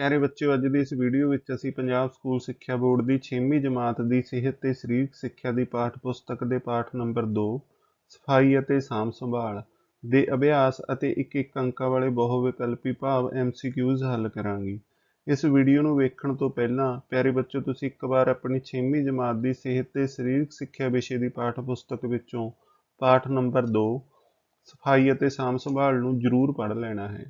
प्यारे बच्चों, अज ਦੀ इस वीडियो ਵਿੱਚ ਅਸੀਂ ਪੰਜਾਬ ਸਕੂਲ ਸਿੱਖਿਆ ਬੋਰਡ ਦੀ 6ਵੀਂ ਜਮਾਤ ਦੀ ਸਿਹਤ ਤੇ ਸਰੀਰਕ ਸਿੱਖਿਆ ਦੀ ਪਾਠ ਪੁਸਤਕ ਦੇ ਪਾਠ ਨੰਬਰ 2 ਸਫਾਈ ਅਤੇ ਸਾਂਭ ਸੰਭਾਲ ਦੇ ਅਭਿਆਸ ਅਤੇ ਇੱਕ ਅੰਕਾਂ ਵਾਲੇ ਬਹੁ ਵਿਕਲਪੀ ਭਾਵ MCQs ਹੱਲ ਕਰਾਂਗੇ। ਇਸ ਵੀਡੀਓ ਨੂੰ ਵੇਖਣ ਤੋਂ ਪਹਿਲਾਂ ਪਿਆਰੇ ਬੱਚੋ ਤੁਸੀਂ ਇੱਕ ਵਾਰ ਆਪਣੀ 6ਵੀਂ ਜਮਾਤ ਦੀ ਸਿਹਤ ਤੇ ਸਰੀਰਕ ਸਿੱਖਿਆ ਵਿਸ਼ੇ ਦੀ ਪਾਠ ਪੁਸਤਕ ਵਿੱਚੋਂ ਪਾਠ ਨੰਬਰ 2 ਸਫਾਈ ਅਤੇ ਸਾਂਭ ਸੰਭਾਲ ਨੂੰ ਜ਼ਰੂਰ ਪੜ੍ਹ ਲੈਣਾ ਹੈ।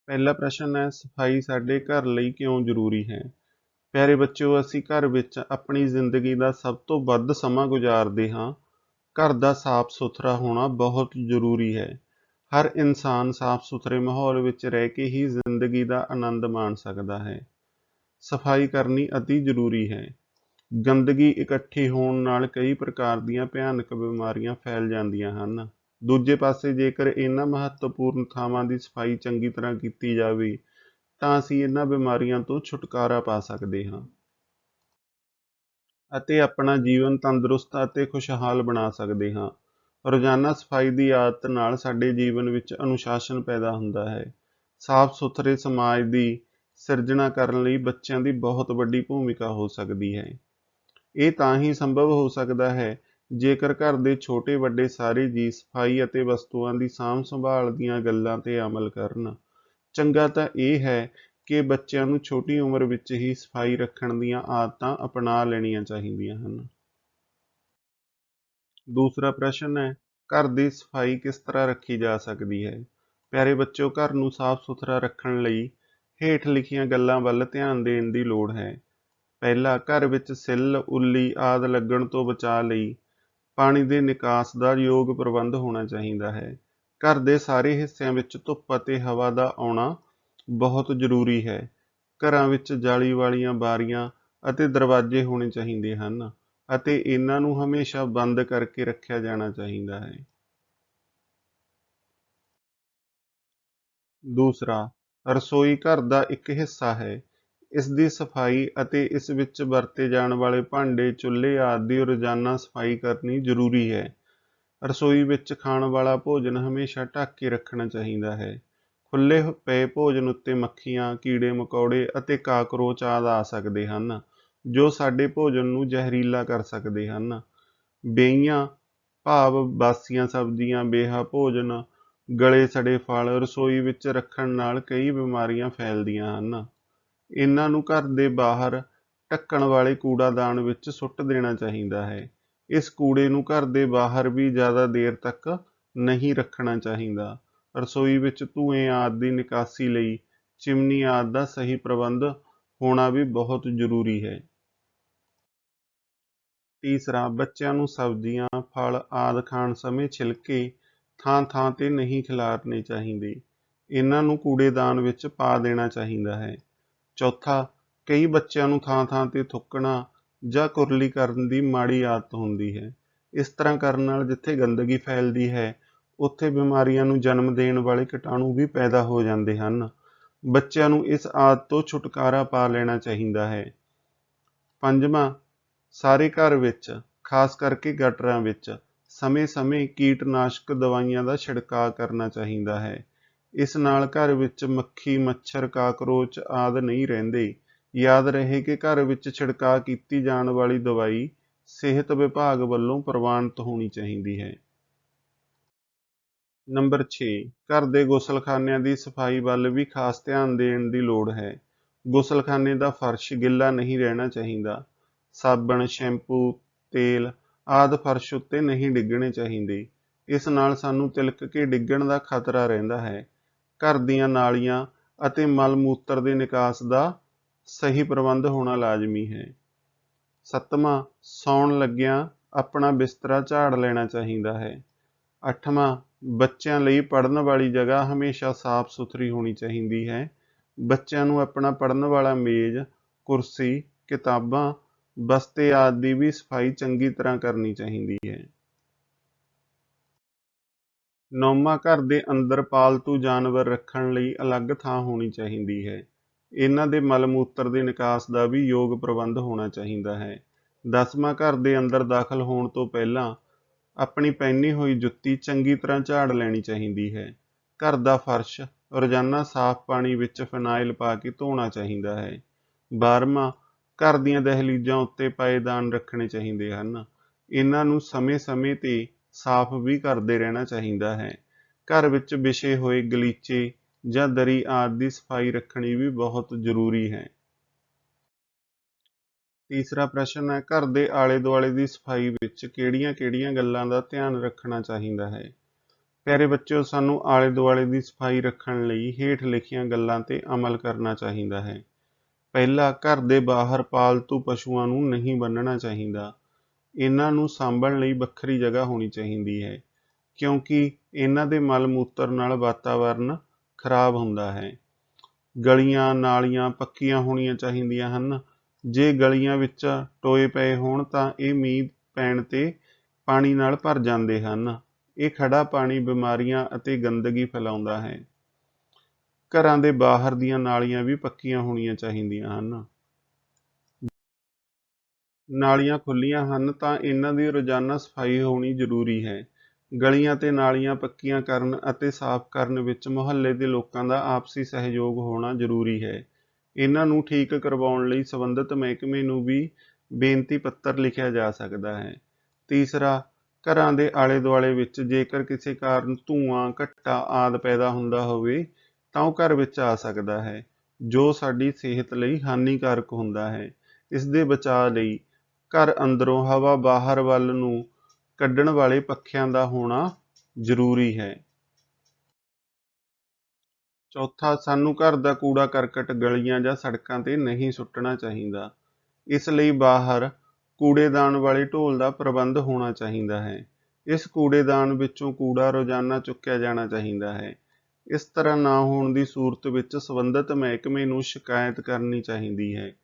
पहला प्रश्न है, सफाई साडे घर लई क्यों जरूरी है। प्यारे बच्चों, असी घर विच अपनी जिंदगी का सब तो वध समा गुजारते हाँ। घर का साफ सुथरा होना बहुत जरूरी है। हर इंसान साफ सुथरे माहौल विच रह के ही जिंदगी का आनंद मान सकता है। सफाई करनी अति जरूरी है। गंदगी इकट्ठी होने नाल कई प्रकार दीयां भयानक बीमारियां फैल जांदियां हन। दूजे पासे जेकर इन्हां महत्वपूर्ण थावां की सफाई चंगी तरह की जाए तो असी इन्हां बीमारियां तो छुटकारा पा सकते हाँ अते अपना जीवन तंदुरुस्त अते खुशहाल बना सकते हाँ। रोजाना सफाई की आदत नाल साडे जीवन विच अनुशासन पैदा हुंदा है। साफ सुथरे समाज की सिरजना करन लई बच्चों की बहुत वड्डी भूमिका हो सकती है। ये तां ही संभव हो सकता है जेकर घर के छोटे वड्डे सारे जी सफाई अते वस्तुआं की सांभ संभाल दीयां गल्लां ते अमल करन। चंगा तां यह है कि बच्चों नूं छोटी उम्र विच ही सफाई रखण दीयां आदतां अपना लेणियां चाहीदियां हन। दूसरा प्रश्न है, घर की सफाई किस तरह रखी जा सकती है। प्यारे बच्चों, घर नूं साफ सुथरा रखण लई हेठ लिखियां गल्लां वल ध्यान देण दी लोड़ है। पहला, घर विच सिल उल्ली आदि लगण तो बचा लई पानी के निकास का योग प्रबंध होना चाहिए है। घर के सारे हिस्सों में धुप और हवा का आना बहुत जरूरी है। घरां विच जाली वालियां बारियां अते दरवाजे होने चाहिए हैं अते इन्हां नूं हमेशा बंद करके रखा जाना चाहिए है। दूसरा, रसोई घर का एक हिस्सा है। इसकी सफाई अते इस विच वरते जाने वाले भांडे चुल्हे आदि की रोजाना सफाई करनी जरूरी है। रसोई विच खाण वाला भोजन हमेशा ढक के रखना चाहिए है। खुले पे भोजन उत्ते मक्खियां कीड़े मकोड़े अते काकरोच आदि आ सकते हैं जो साडे भोजन नूं जहरीला कर सकते हैं। बेईयां भाव बासियां सब्जियां बेहा भोजन गले सड़े फल रसोई विच रखण नाल कई बीमारियां फैलदियां हन। इन्हां नूं घर दे बाहर ढक्कण वाले कूड़ादान विच सुੱਟ देना चाहिए है। इस कूड़े नूं घर दे बाहर भी ज़्यादा देर तक नहीं रखना चाहिए। रसोई विच धुएं आदि की निकासी लई चिमनी आदि का सही प्रबंध होना भी बहुत जरूरी है। तीसरा, बच्चों नूं सब्जियां फल आदि खाण समय छिलके थां थां ते नहीं खिलारने चाहिए। इन्हां नूं कूड़ेदान विच पा देना चाहिए है। चौथा, कई बच्चों नूं थां थां ते थुकना जां कुरली करन दी माड़ी आदत हुंदी है। इस तरह करन नाल जिथे गंदगी फैलदी है उत्थे बीमारियां नूं जन्म देण वाले कीटाणु भी पैदा हो जाते हैं। बच्चों नूं इस आदत तो छुटकारा पा लेना चाहिए है। पंजवां, सारे घर विच खास करके गटरां विच समय समय कीटनाशक दवाइयां का छिड़काव करना चाहिए है। इस नाल घर विच मक्खी मच्छर काकरोच आदि नहीं रहिंदे। याद रहे कि घर विच छिड़काव की जाने वाली दवाई सेहत विभाग वालों प्रवानित होनी चाहिए है। नंबर 6, घर के गुसलखानिਆਂ की सफाई वाल भी खास ध्यान देने की लोड़ है। गुसलखाने का फर्श गिला नहीं रहना चाहिए। साबण शैंपू तेल आदि फर्श उत्ते नहीं डिगने चाहिए। इस नाल सानू तिलक के डिगण का खतरा रहिंदा है। घर दीयां नालियां अते मल मूत्र के निकास का सही प्रबंध होना लाजमी है। 7वां, सौण लग्गियां अपना बिस्तरा झाड़ लेना चाहिए है। 8वां, बच्चों लई पढ़न वाली जगह हमेशा साफ सुथरी होनी चाहिए है। बच्चों नूं अपना पढ़न वाला मेज कुर्सी किताबां बस्ते आदि भी सफाई चंगी तरह करनी चाहिए है। 9वां, घर के अंदर पालतू जानवर रखण लई अलग थां होनी चाहिए है। इन्हां दे मल मूत्र के निकास का भी योग प्रबंध होना चाहिए है। 10वां, घर के अंदर दाखिल होने तो पहला अपनी पहनी हुई जुत्ती चंगी तरह झाड़ लेनी चाहिए है। घर का फर्श ਰੋਜ਼ਾਨਾ ਸਾਫ਼ ਪਾਣੀ ਵਿੱਚ ਫਿਨਾਇਲ ਪਾ ਕੇ ਧੋਣਾ ਚਾਹੀਦਾ ਹੈ। 12ਵਾਂ, ਘਰ ਦੀਆਂ ਦਹਿਲੀਜ਼ਾਂ ਉੱਤੇ ਪਾਏਦਾਨ ਰੱਖਣੇ ਚਾਹੀਦੇ ਹਨ। ਇਹਨਾਂ ਨੂੰ ਸਮੇਂ-ਸਮੇਂ ਤੇ ਸਾਫ਼ ਵੀ ਕਰਦੇ ਰਹਿਣਾ ਚਾਹੀਦਾ ਹੈ। ਘਰ ਵਿੱਚ ਵਿਛੇ ਹੋਏ ਗਲੀਚੇ ਜਾਂ ਦਰੀ ਆਦਿ ਦੀ ਸਫਾਈ ਰੱਖਣੀ ਵੀ ਬਹੁਤ ਜ਼ਰੂਰੀ ਹੈ। ਤੀਸਰਾ ਪ੍ਰਸ਼ਨ ਹੈ, ਘਰ ਦੇ ਆਲੇ-ਦੁਆਲੇ ਦੀ ਸਫਾਈ ਵਿੱਚ ਕਿਹੜੀਆਂ-ਕਿਹੜੀਆਂ ਗੱਲਾਂ ਦਾ ਧਿਆਨ ਰੱਖਣਾ ਚਾਹੀਦਾ ਹੈ? ਪਿਆਰੇ ਬੱਚਿਓ, ਸਾਨੂੰ ਆਲੇ-ਦੁਆਲੇ ਦੀ ਸਫਾਈ ਰੱਖਣ ਲਈ ਹੇਠ ਲਿਖੀਆਂ ਗੱਲਾਂ ਤੇ ਅਮਲ ਕਰਨਾ ਚਾਹੀਦਾ ਹੈ। ਪਹਿਲਾ, ਘਰ ਦੇ ਬਾਹਰ ਪਾਲਤੂ ਪਸ਼ੂਆਂ ਨੂੰ ਨਹੀਂ ਬੰਨ੍ਹਣਾ ਚਾਹੀਦਾ। ਇਹਨਾਂ ਨੂੰ ਸਾਂਭਣ ਲਈ ਵੱਖਰੀ ਜਗ੍ਹਾ ਹੋਣੀ ਚਾਹੀਦੀ ਹੈ, ਕਿਉਂਕਿ ਇਹਨਾਂ ਦੇ ਮਲ-ਮੂਤਰ ਨਾਲ ਵਾਤਾਵਰਨ ਖਰਾਬ ਹੁੰਦਾ ਹੈ। ਗਲੀਆਂ, ਨਾਲੀਆਂ ਪੱਕੀਆਂ ਹੋਣੀਆਂ ਚਾਹੀਦੀਆਂ ਹਨ। ਜੇ ਗਲੀਆਂ ਵਿੱਚ ਟੋਏ ਪਏ ਹੋਣ ਤਾਂ ਇਹ ਮੀਂਹ ਪੈਣ ਤੇ ਪਾਣੀ ਨਾਲ ਭਰ ਜਾਂਦੇ ਹਨ। ਇਹ ਖੜਾ ਪਾਣੀ ਬਿਮਾਰੀਆਂ ਅਤੇ ਗੰਦਗੀ ਫੈਲਾਉਂਦਾ ਹੈ। ਘਰਾਂ ਦੇ ਬਾਹਰ ਦੀਆਂ ਨਾਲੀਆਂ ਵੀ ਪੱਕੀਆਂ ਹੋਣੀਆਂ ਚਾਹੀਦੀਆਂ ਹਨ। ਨਾਲੀਆਂ ਖੁੱਲ੍ਹੀਆਂ ਹਨ ਤਾਂ ਇਹਨਾਂ ਦੀ ਰੋਜ਼ਾਨਾ ਸਫਾਈ ਹੋਣੀ ਜ਼ਰੂਰੀ ਹੈ। ਗਲੀਆਂ ਤੇ ਨਾਲੀਆਂ ਪੱਕੀਆਂ ਕਰਨ ਅਤੇ ਸਾਫ਼ ਕਰਨ ਵਿੱਚ ਮੁਹੱਲੇ ਦੇ ਲੋਕਾਂ ਦਾ ਆਪਸੀ ਸਹਿਯੋਗ ਹੋਣਾ ਜ਼ਰੂਰੀ ਹੈ। ਇਹਨਾਂ ਨੂੰ ਠੀਕ ਕਰਵਾਉਣ ਲਈ ਸੰਬੰਧਿਤ ਮਹਿਕਮੇ ਨੂੰ ਵੀ ਬੇਨਤੀ ਪੱਤਰ ਲਿਖਿਆ ਜਾ ਸਕਦਾ ਹੈ। ਤੀਸਰਾ, ਘਰਾਂ ਦੇ ਆਲੇ-ਦੁਆਲੇ ਵਿੱਚ ਜੇਕਰ ਕਿਸੇ ਕਾਰਨ ਧੂੰਆਂ, ਘੱਟਾ ਆਦਿ ਪੈਦਾ ਹੁੰਦਾ ਹੋਵੇ ਤਾਂ ਉਹ ਘਰ ਵਿੱਚ ਆ ਸਕਦਾ ਹੈ, ਜੋ ਸਾਡੀ ਸਿਹਤ ਲਈ ਹਾਨੀਕਾਰਕ ਹੁੰਦਾ ਹੈ। ਇਸ ਦੇ ਬਚਾਅ ਲਈ ਘਰ ਅੰਦਰੋਂ ਹਵਾ ਬਾਹਰ ਵੱਲ ਨੂੰ ਕੱਢਣ ਵਾਲੇ ਪੱਖਿਆਂ ਦਾ ਹੋਣਾ ਜ਼ਰੂਰੀ ਹੈ। ਚੌਥਾ, ਸਾਨੂੰ ਘਰ ਦਾ ਕੂੜਾ ਕਰਕਟ ਗਲੀਆਂ ਜਾਂ ਸੜਕਾਂ ਤੇ ਨਹੀਂ ਸੁੱਟਣਾ ਚਾਹੀਦਾ। ਇਸ ਲਈ ਬਾਹਰ ਕੂੜੇਦਾਨ ਵਾਲੇ ਢੋਲ ਦਾ ਪ੍ਰਬੰਧ ਹੋਣਾ ਚਾਹੀਦਾ ਹੈ। ਇਸ ਕੂੜੇਦਾਨ ਵਿੱਚੋਂ ਕੂੜਾ ਰੋਜ਼ਾਨਾ ਚੁੱਕਿਆ ਜਾਣਾ ਚਾਹੀਦਾ ਹੈ। ਇਸ ਤਰ੍ਹਾਂ ਨਾ ਹੋਣ ਦੀ ਸੂਰਤ ਵਿੱਚ ਸੰਬੰਧਿਤ ਮਹਿਕਮੇ ਨੂੰ ਸ਼ਿਕਾਇਤ ਕਰਨੀ ਚਾਹੀਦੀ ਹੈ,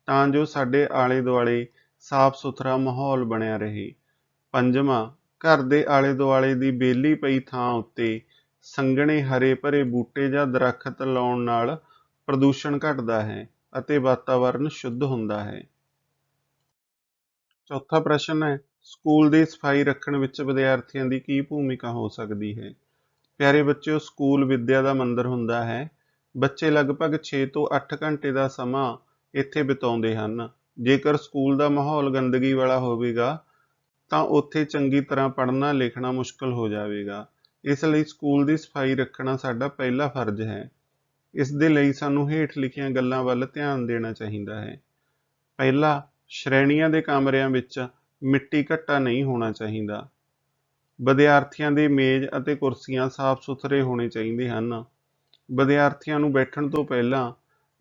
ਤਾਂ ਜੋ ਸਾਡੇ ਆਲੇ-ਦੁਆਲੇ ਸਾਫ਼-ਸੁਥਰਾ ਮਾਹੌਲ ਬਣਿਆ ਰਹੇ। ਪੰਜਵਾਂ, ਘਰ ਦੇ ਆਲੇ-ਦੁਆਲੇ ਦੀ ਵਿਹਲੀ ਪਈ ਥਾਂ ਉੱਤੇ ਸੰਘਣੇ ਹਰੇ-ਭਰੇ ਬੂਟੇ ਜਾਂ ਦਰੱਖਤ ਲਾਉਣ ਨਾਲ ਪ੍ਰਦੂਸ਼ਣ ਘਟਦਾ ਹੈ ਅਤੇ ਵਾਤਾਵਰਨ ਸ਼ੁੱਧ ਹੁੰਦਾ ਹੈ। ਚੌਥਾ ਪ੍ਰਸ਼ਨ ਹੈ, ਸਕੂਲ ਦੀ ਸਫਾਈ ਰੱਖਣ ਵਿੱਚ ਵਿਦਿਆਰਥੀਆਂ ਦੀ ਕੀ ਭੂਮਿਕਾ ਹੋ ਸਕਦੀ ਹੈ? ਪਿਆਰੇ ਬੱਚਿਓ, ਸਕੂਲ ਵਿੱਦਿਆ ਦਾ ਮੰਦਰ ਹੁੰਦਾ ਹੈ। ਬੱਚੇ ਲਗਭਗ 6 ਤੋਂ 8 ਘੰਟੇ ਦਾ ਸਮਾਂ ਇੱਥੇ ਬਿਤਾਉਂਦੇ ਹਨ। ਜੇਕਰ ਸਕੂਲ ਦਾ ਮਾਹੌਲ ਗੰਦਗੀ ਵਾਲਾ ਹੋਵੇਗਾ ਤਾਂ ਉੱਥੇ ਚੰਗੀ ਤਰ੍ਹਾਂ ਪੜ੍ਹਨਾ ਲਿਖਣਾ ਮੁਸ਼ਕਲ ਹੋ ਜਾਵੇਗਾ। ਇਸ ਲਈ ਸਕੂਲ ਦੀ ਸਫਾਈ ਰੱਖਣਾ ਸਾਡਾ ਪਹਿਲਾ ਫਰਜ਼ ਹੈ। ਇਸ ਦੇ ਲਈ ਸਾਨੂੰ ਹੇਠ ਲਿਖੀਆਂ ਗੱਲਾਂ ਵੱਲ ਧਿਆਨ ਦੇਣਾ ਚਾਹੀਦਾ ਹੈ। ਪਹਿਲਾ, ਸ਼੍ਰੇਣੀਆਂ ਦੇ ਕਮਰਿਆਂ ਵਿੱਚ ਮਿੱਟੀ ਘੱਟਾ ਨਹੀਂ ਹੋਣਾ ਚਾਹੀਦਾ। ਵਿਦਿਆਰਥੀਆਂ ਦੇ ਮੇਜ਼ ਅਤੇ ਕੁਰਸੀਆਂ ਸਾਫ਼-ਸੁਥਰੇ ਹੋਣੇ ਚਾਹੀਦੇ ਹਨ। ਵਿਦਿਆਰਥੀਆਂ ਨੂੰ ਬੈਠਣ ਤੋਂ ਪਹਿਲਾਂ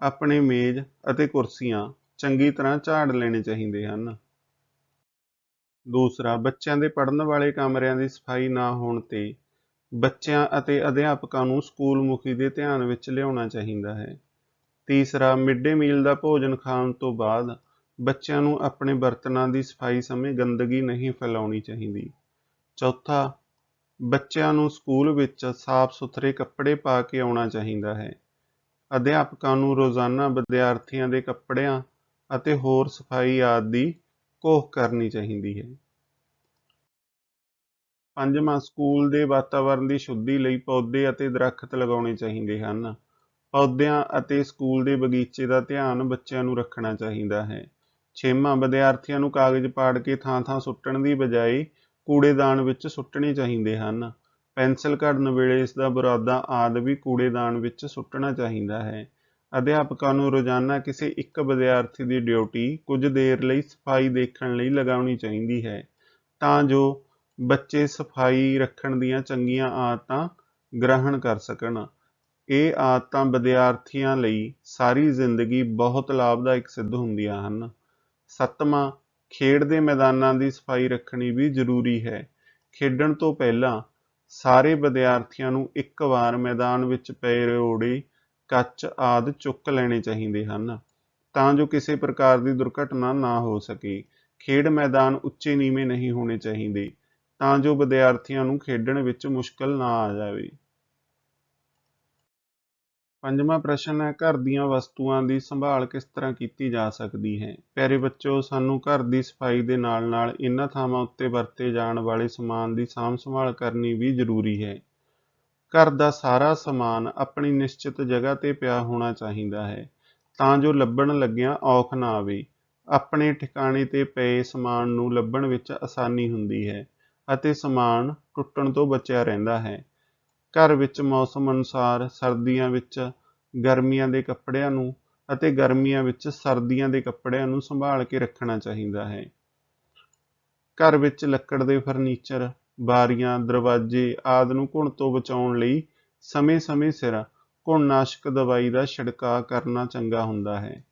ਆਪਣੇ ਮੇਜ਼ ਅਤੇ ਕੁਰਸੀਆਂ ਚੰਗੀ ਤਰ੍ਹਾਂ ਝਾੜ ਲੈਣੇ ਚਾਹੀਦੇ ਹਨ। ਦੂਸਰਾ, ਬੱਚਿਆਂ ਦੇ ਪੜ੍ਹਨ ਵਾਲੇ ਕਮਰਿਆਂ ਦੀ ਸਫਾਈ ਨਾ ਹੋਣ ਤੇ ਬੱਚਿਆਂ ਅਤੇ ਅਧਿਆਪਕਾਂ ਨੂੰ ਸਕੂਲ ਮੁਖੀ ਦੇ ਧਿਆਨ ਵਿੱਚ ਲਿਆਉਣਾ ਚਾਹੀਦਾ ਹੈ। ਤੀਸਰਾ, ਮਿਡ ਡੇ ਮੀਲ ਦਾ ਭੋਜਨ ਖਾਣ ਤੋਂ ਬਾਅਦ ਬੱਚਿਆਂ ਨੂੰ ਆਪਣੇ ਬਰਤਨਾਂ ਦੀ ਸਫਾਈ ਸਮੇਂ ਗੰਦਗੀ ਨਹੀਂ ਫੈਲਾਉਣੀ ਚਾਹੀਦੀ। ਚੌਥਾ, ਬੱਚਿਆਂ ਨੂੰ ਸਕੂਲ ਵਿੱਚ ਸਾਫ਼-ਸੁਥਰੇ ਕੱਪੜੇ ਪਾ ਕੇ ਆਉਣਾ ਚਾਹੀਦਾ ਹੈ। ਅਧਿਆਪਕਾਂ ਨੂੰ ਰੋਜ਼ਾਨਾ ਵਿਦਿਆਰਥੀਆਂ ਦੇ ਕੱਪੜਿਆਂ ਅਤੇ ਹੋਰ ਸਫਾਈ ਆਦਿ ਦੀ ਘੋਖ ਕਰਨੀ ਚਾਹੀਦੀ ਹੈ। ਪੰਜਵਾਂ, ਸਕੂਲ ਦੇ ਵਾਤਾਵਰਨ ਦੀ ਸ਼ੁੱਧੀ ਲਈ ਪੌਦੇ ਅਤੇ ਦਰੱਖਤ ਲਗਾਉਣੇ ਚਾਹੀਦੇ ਹਨ। ਪੌਦਿਆਂ ਅਤੇ ਸਕੂਲ ਦੇ ਬਗੀਚੇ ਦਾ ਧਿਆਨ ਬੱਚਿਆਂ ਨੂੰ ਰੱਖਣਾ ਚਾਹੀਦਾ ਹੈ। ਛੇਵਾਂ, ਵਿਦਿਆਰਥੀਆਂ ਨੂੰ ਕਾਗਜ਼ ਪਾੜ ਕੇ ਥਾਂ-ਥਾਂ ਸੁੱਟਣ ਦੀ ਬਜਾਏ ਕੂੜੇਦਾਨ ਵਿੱਚ ਸੁੱਟਣੇ ਚਾਹੀਦੇ ਹਨ। ਪੈਨਸਿਲ ਘੜਨ ਵੇਲੇ ਇਸ ਦਾ ਬੁਰਾਦਾ ਆਦਿ ਵੀ ਕੂੜੇਦਾਨ ਵਿੱਚ ਸੁੱਟਣਾ ਚਾਹੀਦਾ ਹੈ। ਅਧਿਆਪਕਾਂ ਨੂੰ ਰੋਜ਼ਾਨਾ ਕਿਸੇ ਇੱਕ ਵਿਦਿਆਰਥੀ ਦੀ ਡਿਊਟੀ ਕੁਝ ਦੇਰ ਲਈ ਸਫਾਈ ਦੇਖਣ ਲਈ ਲਗਾਉਣੀ ਚਾਹੀਦੀ ਹੈ, ਤਾਂ ਜੋ ਬੱਚੇ ਸਫਾਈ ਰੱਖਣ ਦੀਆਂ ਚੰਗੀਆਂ ਆਦਤਾਂ ਗ੍ਰਹਿਣ ਕਰ ਸਕਣ। ਇਹ ਆਦਤਾਂ ਵਿਦਿਆਰਥੀਆਂ ਲਈ ਸਾਰੀ ਜ਼ਿੰਦਗੀ ਬਹੁਤ ਲਾਭਦਾਇਕ ਸਿੱਧ ਹੁੰਦੀਆਂ ਹਨ। ਸੱਤਵਾਂ, ਖੇਡ ਦੇ ਮੈਦਾਨਾਂ ਦੀ ਸਫਾਈ ਰੱਖਣੀ ਵੀ ਜ਼ਰੂਰੀ ਹੈ। ਖੇਡਣ ਤੋਂ ਪਹਿਲਾਂ ਸਾਰੇ ਵਿਦਿਆਰਥੀਆਂ ਨੂੰ ਇੱਕ ਵਾਰ ਮੈਦਾਨ ਵਿੱਚ ਪਏ ਰੋੜੇ, ਕੱਚ ਆਦਿ ਚੁੱਕ ਲੈਣੇ ਚਾਹੀਦੇ ਹਨ, ਤਾਂ ਜੋ ਕਿਸੇ ਪ੍ਰਕਾਰ ਦੀ ਦੁਰਘਟਨਾ ਨਾ ਹੋ ਸਕੇ। ਖੇਡ ਮੈਦਾਨ ਉੱਚੇ ਨੀਵੇਂ ਨਹੀਂ ਹੋਣੇ ਚਾਹੀਦੇ, ਤਾਂ ਜੋ ਵਿਦਿਆਰਥੀਆਂ ਨੂੰ ਖੇਡਣ ਵਿੱਚ ਮੁਸ਼ਕਲ ਨਾ ਆ ਜਾਵੇ। ਪੰਜਵਾਂ ਪ੍ਰਸ਼ਨ ਹੈ, ਘਰ ਦੀਆਂ ਵਸਤੂਆਂ ਦੀ ਸੰਭਾਲ ਕਿਸ ਤਰ੍ਹਾਂ ਕੀਤੀ ਜਾ ਸਕਦੀ ਹੈ? ਪਿਆਰੇ ਬੱਚਿਓ, ਸਾਨੂੰ ਘਰ ਦੀ ਸਫਾਈ ਦੇ ਨਾਲ-ਨਾਲ ਇਹਨਾਂ ਥਾਵਾਂ ਉੱਤੇ ਵਰਤੇ ਜਾਣ ਵਾਲੇ ਸਮਾਨ ਦੀ ਸਾਂਭ ਸੰਭਾਲ ਕਰਨੀ ਵੀ ਜ਼ਰੂਰੀ ਹੈ। ਘਰ ਦਾ ਸਾਰਾ ਸਮਾਨ ਆਪਣੀ ਨਿਸ਼ਚਿਤ ਜਗ੍ਹਾ ਤੇ ਪਿਆ ਹੋਣਾ ਚਾਹੀਦਾ ਹੈ ਤਾਂ ਜੋ ਲੱਭਣ ਲੱਗਿਆਂ ਔਖ ਨਾ ਆਵੇ। ਆਪਣੇ ਠਿਕਾਣੇ ਤੇ ਪਏ ਸਮਾਨ ਨੂੰ ਲੱਭਣ ਵਿੱਚ ਆਸਾਨੀ ਹੁੰਦੀ ਹੈ ਅਤੇ ਸਮਾਨ ਟੁੱਟਣ ਤੋਂ ਬਚਿਆ ਰਹਿੰਦਾ ਹੈ। ਘਰ ਵਿੱਚ ਮੌਸਮ ਅਨੁਸਾਰ ਸਰਦੀਆਂ ਵਿੱਚ ਗਰਮੀਆਂ ਦੇ ਕੱਪੜਿਆਂ ਨੂੰ ਅਤੇ ਗਰਮੀਆਂ ਵਿੱਚ ਸਰਦੀਆਂ ਦੇ ਕੱਪੜਿਆਂ ਨੂੰ ਸੰਭਾਲ ਕੇ ਰੱਖਣਾ ਚਾਹੀਦਾ ਹੈ। ਘਰ ਵਿੱਚ ਲੱਕੜ ਦੇ ਫਰਨੀਚਰ, ਬਾਰੀਆਂ, ਦਰਵਾਜ਼ੇ ਆਦਿ ਨੂੰ ਘੁਣ ਤੋਂ ਬਚਾਉਣ ਲਈ ਸਮੇਂ-ਸਮੇਂ ਸਿਰ ਘੁਣਨਾਸ਼ਕ ਦਵਾਈ ਦਾ ਛਿੜਕਾਅ ਕਰਨਾ ਚੰਗਾ ਹੁੰਦਾ ਹੈ।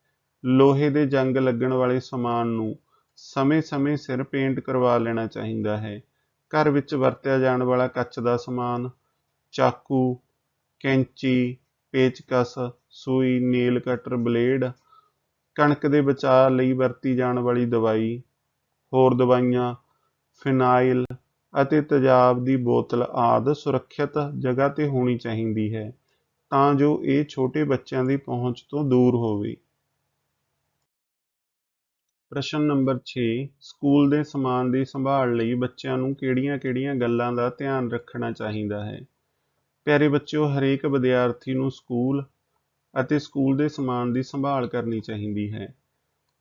ਲੋਹੇ ਦੇ ਜੰਗ ਲੱਗਣ ਵਾਲੇ ਸਮਾਨ ਨੂੰ ਸਮੇਂ-ਸਮੇਂ ਸਿਰ ਪੇਂਟ ਕਰਵਾ ਲੈਣਾ ਚਾਹੀਦਾ ਹੈ। ਘਰ ਵਿੱਚ ਵਰਤਿਆ ਜਾਣ ਵਾਲਾ ਕੱਚ ਦਾ ਸਮਾਨ, ਚਾਕੂ, ਕੈਂਚੀ, ਪੇਚਕਸ, ਸੂਈ, ਨੇਲ ਕਟਰ, ਬਲੇਡ, ਕਣਕ ਦੇ ਬਚਾਅ ਲਈ ਵਰਤੀ ਜਾਣ ਵਾਲੀ ਦਵਾਈ, ਹੋਰ ਦਵਾਈਆਂ, ਫਿਨਾਇਲ ਅਤੇ ਤੇਜ਼ਾਬ ਦੀ ਬੋਤਲ ਆਦਿ ਸੁਰੱਖਿਅਤ ਜਗ੍ਹਾ ਤੇ ਹੋਣੀ ਚਾਹੀਦੀ ਹੈ ਤਾਂ ਜੋ ਇਹ ਛੋਟੇ ਬੱਚਿਆਂ ਦੀ ਪਹੁੰਚ ਤੋਂ ਦੂਰ ਹੋਵੇ। ਪ੍ਰਸ਼ਨ ਨੰਬਰ 6, ਸਕੂਲ ਦੇ ਸਮਾਨ ਦੀ ਸੰਭਾਲ ਲਈ ਬੱਚਿਆਂ ਨੂੰ ਕਿਹੜੀਆਂ-ਕਿਹੜੀਆਂ ਗੱਲਾਂ ਦਾ ਧਿਆਨ ਰੱਖਣਾ ਚਾਹੀਦਾ ਹੈ? ਪਿਆਰੇ ਬੱਚਿਓ, ਹਰੇਕ ਵਿਦਿਆਰਥੀ ਨੂੰ ਸਕੂਲ ਅਤੇ ਸਕੂਲ ਦੇ ਸਮਾਨ ਦੀ ਸੰਭਾਲ ਕਰਨੀ ਚਾਹੀਦੀ ਹੈ।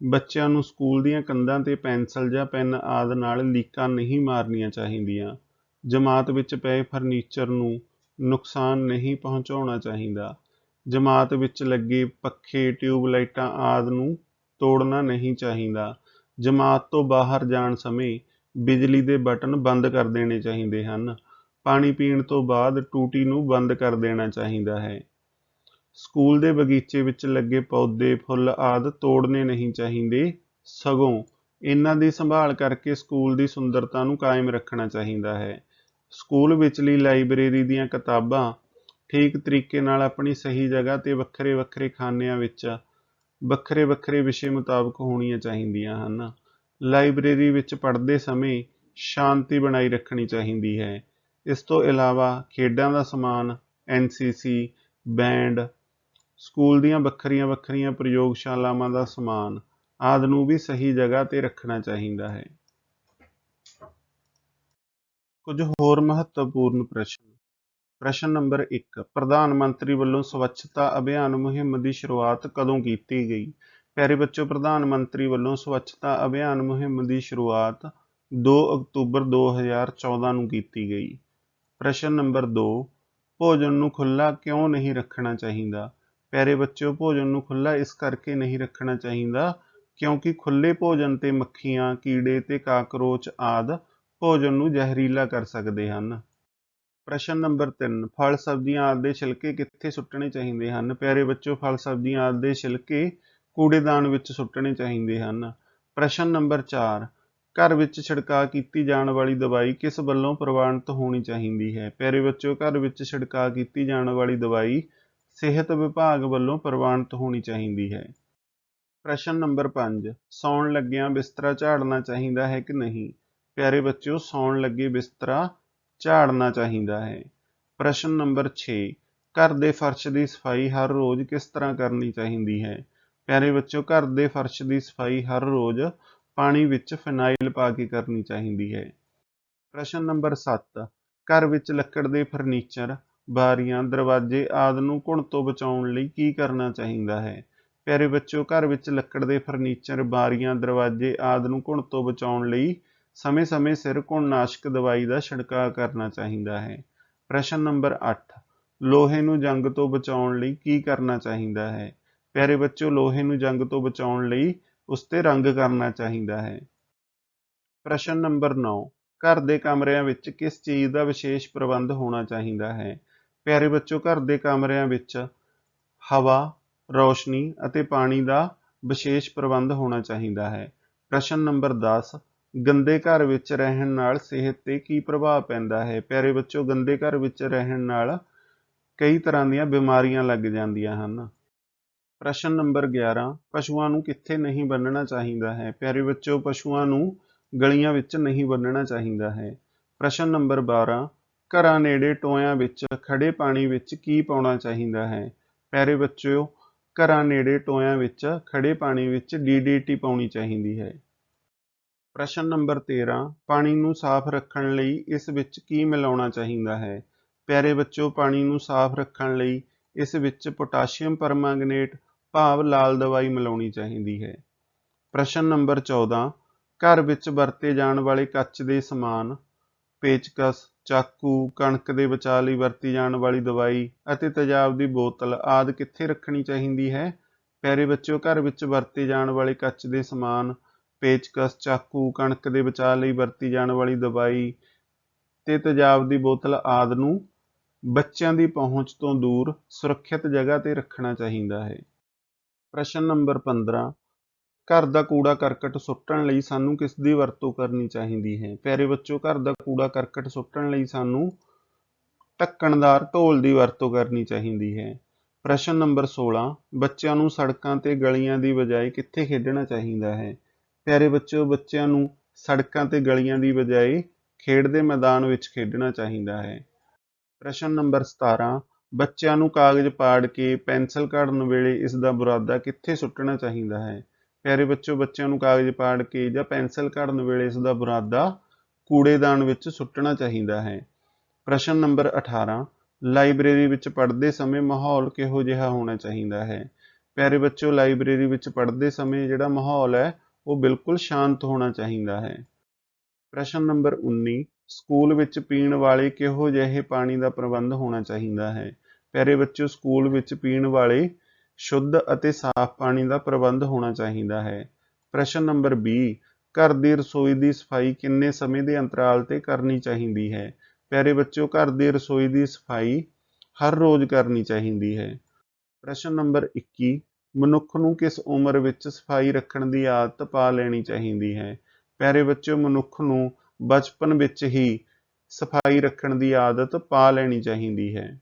ਬੱਚਿਆਂ ਨੂੰ ਸਕੂਲ ਦੀਆਂ ਕੰਧਾਂ ਤੇ ਪੈਨਸਿਲ ਜਾਂ ਪੈਨ ਆਦਿ ਨਾਲ ਲੀਕਾਂ ਨਹੀਂ ਮਾਰਨੀਆਂ ਚਾਹੀਦੀਆਂ। ਜਮਾਤ ਵਿੱਚ ਪਏ ਫਰਨੀਚਰ ਨੂੰ ਨੁਕਸਾਨ ਨਹੀਂ ਪਹੁੰਚਾਉਣਾ ਚਾਹੀਦਾ। ਜਮਾਤ ਵਿੱਚ ਲੱਗੇ ਪੱਖੇ, ਟਿਊਬਲਾਈਟਾਂ ਆਦਿ ਨੂੰ ਤੋੜਨਾ ਨਹੀਂ ਚਾਹੀਦਾ। ਜਮਾਤ ਤੋਂ ਬਾਹਰ ਜਾਣ ਸਮੇਂ ਬਿਜਲੀ ਦੇ ਬਟਨ ਬੰਦ ਕਰ ਦੇਣੇ ਚਾਹੀਦੇ ਹਨ। ਪਾਣੀ ਪੀਣ ਤੋਂ ਬਾਅਦ ਟੂਟੀ ਨੂੰ ਬੰਦ ਕਰ ਦੇਣਾ ਚਾਹੀਦਾ ਹੈ। ਸਕੂਲ ਦੇ ਬਗੀਚੇ ਵਿੱਚ ਲੱਗੇ ਪੌਦੇ, ਫੁੱਲ ਆਦਿ ਤੋੜਨੇ ਨਹੀਂ ਚਾਹੀਦੇ, ਸਗੋਂ ਇਹਨਾਂ ਦੀ ਸੰਭਾਲ ਕਰਕੇ ਸਕੂਲ ਦੀ ਸੁੰਦਰਤਾ ਨੂੰ ਕਾਇਮ ਰੱਖਣਾ ਚਾਹੀਦਾ ਹੈ। ਸਕੂਲ ਵਿਚਲੀ ਲਾਇਬ੍ਰੇਰੀ ਦੀਆਂ ਕਿਤਾਬਾਂ ਠੀਕ ਤਰੀਕੇ ਨਾਲ ਆਪਣੀ ਸਹੀ ਜਗ੍ਹਾ ਤੇ ਵੱਖਰੇ-ਵੱਖਰੇ ਖਾਨਿਆਂ ਵਿੱਚ ਵੱਖਰੇ-ਵੱਖਰੇ ਵਿਸ਼ੇ ਮੁਤਾਬਕ ਹੋਣੀਆਂ ਚਾਹੀਦੀਆਂ ਹਨ। ਲਾਇਬ੍ਰੇਰੀ ਵਿੱਚ ਪੜ੍ਹਦੇ ਸਮੇਂ ਸ਼ਾਂਤੀ ਬਣਾਈ ਰੱਖਣੀ ਚਾਹੀਦੀ ਹੈ। ਇਸ ਤੋਂ ਇਲਾਵਾ ਖੇਡਾਂ ਦਾ ਸਮਾਨ, NCC, ਬੈਂਡ, ਸਕੂਲ ਦੀਆਂ ਵੱਖਰੀਆਂ-ਵੱਖਰੀਆਂ ਪ੍ਰਯੋਗਸ਼ਾਲਾਵਾਂ ਦਾ ਸਮਾਨ ਆਦਿ ਨੂੰ ਵੀ ਸਹੀ ਜਗ੍ਹਾ ਤੇ ਰੱਖਣਾ ਚਾਹੀਦਾ ਹੈ। ਕੁਝ ਹੋਰ ਮਹੱਤਵਪੂਰਨ ਪ੍ਰਸ਼ਨ। ਪ੍ਰਸ਼ਨ ਨੰਬਰ 1, ਪ੍ਰਧਾਨ ਮੰਤਰੀ ਵੱਲੋਂ ਸਵੱਛਤਾ ਅਭਿਆਨ ਮੁਹਿੰਮ ਦੀ ਸ਼ੁਰੂਆਤ ਕਦੋਂ ਕੀਤੀ ਗਈ? ਪਿਆਰੇ ਬੱਚਿਓ, ਪ੍ਰਧਾਨ ਮੰਤਰੀ ਵੱਲੋਂ ਸਵੱਛਤਾ ਅਭਿਆਨ ਮੁਹਿੰਮ ਦੀ ਸ਼ੁਰੂਆਤ 2 ਅਕਤੂਬਰ 2014 ਨੂੰ ਕੀਤੀ ਗਈ। ਪ੍ਰਸ਼ਨ ਨੰਬਰ 2, ਭੋਜਨ ਨੂੰ ਖੁੱਲ੍ਹਾ ਕਿਉਂ ਨਹੀਂ ਰੱਖਣਾ ਚਾਹੀਦਾ? ਪਿਆਰੇ ਬੱਚਿਓ, ਭੋਜਨ ਨੂੰ ਖੁੱਲ੍ਹਾ ਇਸ ਕਰਕੇ ਨਹੀਂ ਰੱਖਣਾ ਚਾਹੀਦਾ ਕਿਉਂਕਿ ਖੁੱਲ੍ਹੇ ਭੋਜਨ ਤੇ ਮੱਖੀਆਂ, ਕੀੜੇ ਤੇ ਕਾਕਰੋਚ ਆਦਿ ਭੋਜਨ ਨੂੰ ਜ਼ਹਿਰੀਲਾ ਕਰ ਸਕਦੇ ਹਨ। ਪ੍ਰਸ਼ਨ ਨੰਬਰ 3, ਫਲ ਸਬਜ਼ੀਆਂ ਆਦਿ ਦੇ ਛਿਲਕੇ ਕਿੱਥੇ ਸੁੱਟਣੇ ਚਾਹੀਦੇ ਹਨ? ਪਿਆਰੇ ਬੱਚਿਓ, ਫਲ ਸਬਜ਼ੀਆਂ ਆਦਿ ਦੇ ਛਿਲਕੇ ਕੂੜੇਦਾਨ ਵਿੱਚ ਸੁੱਟਣੇ ਚਾਹੀਦੇ ਹਨ। ਪ੍ਰਸ਼ਨ ਨੰਬਰ 4, ਘਰ ਵਿੱਚ ਛਿੜਕਾਅ ਕੀਤੀ ਜਾਣ ਵਾਲੀ ਦਵਾਈ ਕਿਸ ਵੱਲੋਂ ਪ੍ਰਵਾਨਿਤ ਹੋਣੀ ਚਾਹੀਦੀ ਹੈ? ਪਿਆਰੇ ਬੱਚਿਓ, ਘਰ ਵਿੱਚ ਛਿੜਕਾਅ ਕੀਤੀ ਜਾਣ ਵਾਲੀ ਦਵਾਈ ਸਿਹਤ ਵਿਭਾਗ ਵੱਲੋਂ ਪ੍ਰਵਾਨਿਤ ਹੋਣੀ ਚਾਹੀਦੀ ਹੈ। ਪ੍ਰਸ਼ਨ ਨੰਬਰ 5, ਸੌਣ ਲੱਗਿਆਂ ਬਿਸਤਰਾ ਝਾੜਨਾ ਚਾਹੀਦਾ ਹੈ ਕਿ ਨਹੀਂ? ਪਿਆਰੇ ਬੱਚਿਓ, ਸੌਣ ਲੱਗੇ ਬਿਸਤਰਾ ਝਾੜਨਾ ਚਾਹੀਦਾ ਹੈ। ਪ੍ਰਸ਼ਨ ਨੰਬਰ 6, ਘਰ ਦੇ ਫਰਸ਼ ਦੀ ਸਫਾਈ ਹਰ ਰੋਜ਼ ਕਿਸ ਤਰ੍ਹਾਂ ਕਰਨੀ ਚਾਹੀਦੀ ਹੈ? ਪਿਆਰੇ ਬੱਚਿਓ, ਘਰ ਦੇ ਫਰਸ਼ ਦੀ ਸਫਾਈ ਹਰ ਰੋਜ਼ ਪਾਣੀ ਵਿੱਚ ਫਿਨਾਇਲ ਪਾ ਕੇ ਕਰਨੀ ਚਾਹੀਦੀ ਹੈ। ਪ੍ਰਸ਼ਨ ਨੰਬਰ 7, ਘਰ ਵਿੱਚ ਲੱਕੜ ਦੇ ਫਰਨੀਚਰ, ਬਾਰੀਆਂ, ਦਰਵਾਜ਼ੇ ਆਦਿ ਨੂੰ ਘੁਣ ਤੋਂ ਬਚਾਉਣ ਲਈ ਕੀ ਕਰਨਾ ਚਾਹੀਦਾ ਹੈ? ਪਿਆਰੇ ਬੱਚਿਓ, ਘਰ ਵਿੱਚ ਲੱਕੜ ਦੇ ਫਰਨੀਚਰ, ਬਾਰੀਆਂ, ਦਰਵਾਜ਼ੇ ਆਦਿ ਨੂੰ ਘੁਣ ਤੋਂ ਬਚਾਉਣ ਲਈ ਸਮੇਂ-ਸਮੇਂ ਸਿਰ ਘੁਣਨਾਸ਼ਕ ਦਵਾਈ ਦਾ ਛਿੜਕਾਅ ਕਰਨਾ ਚਾਹੀਦਾ ਹੈ। ਪ੍ਰਸ਼ਨ ਨੰਬਰ 8, ਲੋਹੇ ਨੂੰ ਜੰਗ ਤੋਂ ਬਚਾਉਣ ਲਈ ਕੀ ਕਰਨਾ ਚਾਹੀਦਾ ਹੈ? ਪਿਆਰੇ ਬੱਚਿਓ, ਲੋਹੇ ਨੂੰ ਜੰਗ ਤੋਂ ਬਚਾਉਣ ਲਈ ਉਸ ਤੇ ਰੰਗ ਕਰਨਾ ਚਾਹੀਦਾ ਹੈ। ਪ੍ਰਸ਼ਨ ਨੰਬਰ 9, ਘਰ ਦੇ ਕਮਰਿਆਂ ਵਿੱਚ ਕਿਸ ਚੀਜ਼ ਦਾ ਵਿਸ਼ੇਸ਼ ਪ੍ਰਬੰਧ ਹੋਣਾ ਚਾਹੀਦਾ ਹੈ? ਪਿਆਰੇ ਬੱਚਿਓ, ਘਰ ਦੇ ਕਮਰਿਆਂ ਵਿੱਚ ਹਵਾ, ਰੌਸ਼ਨੀ ਅਤੇ ਪਾਣੀ ਦਾ ਵਿਸ਼ੇਸ਼ ਪ੍ਰਬੰਧ ਹੋਣਾ ਚਾਹੀਦਾ ਹੈ। ਪ੍ਰਸ਼ਨ ਨੰਬਰ 10, ਗੰਦੇ ਘਰ ਵਿੱਚ ਰਹਿਣ ਨਾਲ ਸਿਹਤ ਤੇ ਕੀ ਪ੍ਰਭਾਵ ਪੈਂਦਾ ਹੈ? ਪਿਆਰੇ ਬੱਚਿਓ, ਗੰਦੇ ਘਰ ਵਿੱਚ ਰਹਿਣ ਨਾਲ ਕਈ ਤਰ੍ਹਾਂ ਦੀਆਂ ਬਿਮਾਰੀਆਂ ਲੱਗ ਜਾਂਦੀਆਂ ਹਨ। ਪ੍ਰਸ਼ਨ ਨੰਬਰ 11, ਪਸ਼ੂਆਂ ਨੂੰ ਕਿੱਥੇ ਨਹੀਂ ਬੰਨ੍ਹਣਾ ਚਾਹੀਦਾ ਹੈ? ਪਿਆਰੇ ਬੱਚਿਓ, ਪਸ਼ੂਆਂ ਨੂੰ ਗਲੀਆਂ ਵਿੱਚ ਨਹੀਂ ਬੰਨ੍ਹਣਾ ਚਾਹੀਦਾ ਹੈ। ਪ੍ਰਸ਼ਨ ਨੰਬਰ 12, ਘਰਾਂ ਨੇੜੇ ਟੋਇਆਂ ਵਿੱਚ ਖੜੇ ਪਾਣੀ ਵਿੱਚ ਕੀ ਪਾਉਣਾ ਚਾਹੀਦਾ ਹੈ? ਪਿਆਰੇ ਬੱਚਿਓ, ਘਰਾਂ ਨੇੜੇ ਟੋਇਆਂ ਵਿੱਚ ਖੜੇ ਪਾਣੀ ਵਿੱਚ DDT ਪਾਉਣੀ ਚਾਹੀਦੀ ਹੈ। ਪ੍ਰਸ਼ਨ ਨੰਬਰ 13, ਪਾਣੀ ਨੂੰ ਸਾਫ਼ ਰੱਖਣ ਲਈ ਇਸ ਵਿੱਚ ਕੀ ਮਿਲਾਉਣਾ ਚਾਹੀਦਾ ਹੈ? ਪਿਆਰੇ ਬੱਚਿਓ, ਪਾਣੀ ਨੂੰ ਸਾਫ਼ ਰੱਖਣ ਲਈ ਇਸ ਵਿੱਚ ਪੋਟਾਸ਼ੀਅਮ ਪਰਮਾਂਗਨੇਟ ਭਾਵ ਲਾਲ ਦਵਾਈ ਮਿਲਾਉਣੀ ਚਾਹੀਦੀ ਹੈ। ਪ੍ਰਸ਼ਨ ਨੰਬਰ 14, ਘਰ ਵਿੱਚ ਵਰਤੇ ਜਾਣ ਵਾਲੇ ਕੱਚ ਦੇ ਸਮਾਨ, ਪੇਚਕਸ, ਚਾਕੂ, ਕਣਕ ਦੇ ਬਚਾਅ ਲਈ ਵਰਤੀ ਜਾਣ ਵਾਲੀ ਦਵਾਈ ਅਤੇ ਤੇਜ਼ਾਬ ਦੀ ਬੋਤਲ ਆਦਿ ਕਿੱਥੇ ਰੱਖਣੀ ਚਾਹੀਦੀ ਹੈ? ਪਿਆਰੇ ਬੱਚਿਓ, ਘਰ ਵਿੱਚ ਵਰਤੇ ਜਾਣ ਵਾਲੇ ਕੱਚ ਦੇ ਸਮਾਨ, ਪੇਚਕਸ, ਚਾਕੂ, ਕਣਕ ਦੇ ਬਚਾਅ ਲਈ ਵਰਤੀ ਜਾਣ ਵਾਲੀ ਦਵਾਈ ਤੇ ਤੇਜ਼ਾਬ ਦੀ ਬੋਤਲ ਆਦਿ ਨੂੰ ਬੱਚਿਆਂ ਦੀ ਪਹੁੰਚ ਤੋਂ ਦੂਰ ਸੁਰੱਖਿਅਤ ਜਗ੍ਹਾ ਤੇ ਰੱਖਣਾ ਚਾਹੀਦਾ ਹੈ। ਪ੍ਰਸ਼ਨ ਨੰਬਰ 15, ਘਰ ਦਾ ਕੂੜਾ ਕਰਕਟ ਸੁੱਟਣ ਲਈ ਸਾਨੂੰ ਕਿਸ ਦੀ ਵਰਤੋਂ ਕਰਨੀ ਚਾਹੀਦੀ ਹੈ? ਪਿਆਰੇ ਬੱਚਿਓ, ਘਰ ਦਾ ਕੂੜਾ ਕਰਕਟ ਸੁੱਟਣ ਲਈ ਸਾਨੂੰ ਢੱਕਣਦਾਰ ਢੋਲ ਦੀ ਵਰਤੋਂ ਕਰਨੀ ਚਾਹੀਦੀ ਹੈ। ਪ੍ਰਸ਼ਨ ਨੰਬਰ 16, ਬੱਚਿਆਂ ਨੂੰ ਸੜਕਾਂ ਤੇ ਗਲੀਆਂ ਦੀ ਬਜਾਏ ਕਿੱਥੇ ਖੇਡਣਾ ਚਾਹੀਦਾ ਹੈ? ਪਿਆਰੇ ਬੱਚਿਓ, ਬੱਚਿਆਂ ਨੂੰ ਸੜਕਾਂ ਤੇ ਗਲੀਆਂ ਦੀ ਬਜਾਏ ਖੇਡ ਦੇ ਮੈਦਾਨ ਵਿੱਚ ਖੇਡਣਾ ਚਾਹੀਦਾ ਹੈ। ਪ੍ਰਸ਼ਨ ਨੰਬਰ 17, ਬੱਚਿਆਂ ਨੂੰ ਕਾਗਜ਼ ਪਾੜ ਕੇ ਪੈਨਸਲ ਘੜਨ ਵੇਲੇ ਇਸ ਦਾ ਬੁਰਾਦਾ ਕਿੱਥੇ ਸੁੱਟਣਾ ਚਾਹੀਦਾ ਹੈ? ਪਿਆਰੇ ਬੱਚਿਓ, ਬੱਚਿਆਂ ਨੂੰ ਕਾਗਜ਼ ਪਾੜ ਕੇ ਜਾਂ ਪੈਨਸਲ ਘੜਨ ਵੇਲੇ ਇਸ ਦਾ ਬੁਰਾਦਾ ਕੂੜੇਦਾਨ ਵਿੱਚ ਸੁੱਟਣਾ ਚਾਹੀਦਾ ਹੈ। ਪ੍ਰਸ਼ਨ ਨੰਬਰ 18, ਲਾਇਬ੍ਰੇਰੀ ਵਿੱਚ ਪੜ੍ਹਦੇ ਸਮੇਂ ਮਾਹੌਲ ਕਿਹੋ ਜਿਹਾ ਹੋਣਾ ਚਾਹੀਦਾ ਹੈ? ਪਿਆਰੇ ਬੱਚਿਓ, ਲਾਇਬ੍ਰੇਰੀ ਵਿੱਚ ਪੜ੍ਹਦੇ ਸਮੇਂ ਜਿਹੜਾ ਮਾਹੌਲ ਹੈ ਉਹ ਬਿਲਕੁਲ ਸ਼ਾਂਤ ਹੋਣਾ ਚਾਹੀਦਾ ਹੈ। ਪ੍ਰਸ਼ਨ ਨੰਬਰ 19, ਸਕੂਲ ਵਿੱਚ ਪੀਣ ਵਾਲੇ ਕਿਹੋ ਜਿਹੇ ਪਾਣੀ ਦਾ ਪ੍ਰਬੰਧ ਹੋਣਾ ਚਾਹੀਦਾ ਹੈ? ਪਿਆਰੇ ਬੱਚਿਓ, ਸਕੂਲ ਵਿੱਚ ਪੀਣ ਵਾਲੇ ਸ਼ੁੱਧ ਅਤੇ ਸਾਫ਼ ਪਾਣੀ ਦਾ ਪ੍ਰਬੰਧ ਹੋਣਾ ਚਾਹੀਦਾ ਹੈ। ਪ੍ਰਸ਼ਨ ਨੰਬਰ 20, ਘਰ ਦੀ ਰਸੋਈ ਦੀ ਸਫਾਈ ਕਿੰਨੇ ਸਮੇਂ ਦੇ ਅੰਤਰਾਲ ਤੇ ਕਰਨੀ ਚਾਹੀਦੀ ਹੈ? ਪਿਆਰੇ ਬੱਚਿਓ, ਘਰ ਦੀ ਰਸੋਈ ਦੀ ਸਫਾਈ ਹਰ ਰੋਜ਼ ਕਰਨੀ ਚਾਹੀਦੀ ਹੈ। ਪ੍ਰਸ਼ਨ ਨੰਬਰ 21, ਮਨੁੱਖ ਨੂੰ ਕਿਸ ਉਮਰ ਵਿੱਚ ਸਫਾਈ ਰੱਖਣ ਦੀ ਆਦਤ ਪਾ ਲੈਣੀ ਚਾਹੀਦੀ ਹੈ? ਪਿਆਰੇ ਬੱਚਿਓ, ਮਨੁੱਖ ਨੂੰ ਬਚਪਨ ਵਿੱਚ ਹੀ ਸਫਾਈ ਰੱਖਣ ਦੀ ਆਦਤ ਪਾ ਲੈਣੀ ਚਾਹੀਦੀ ਹੈ।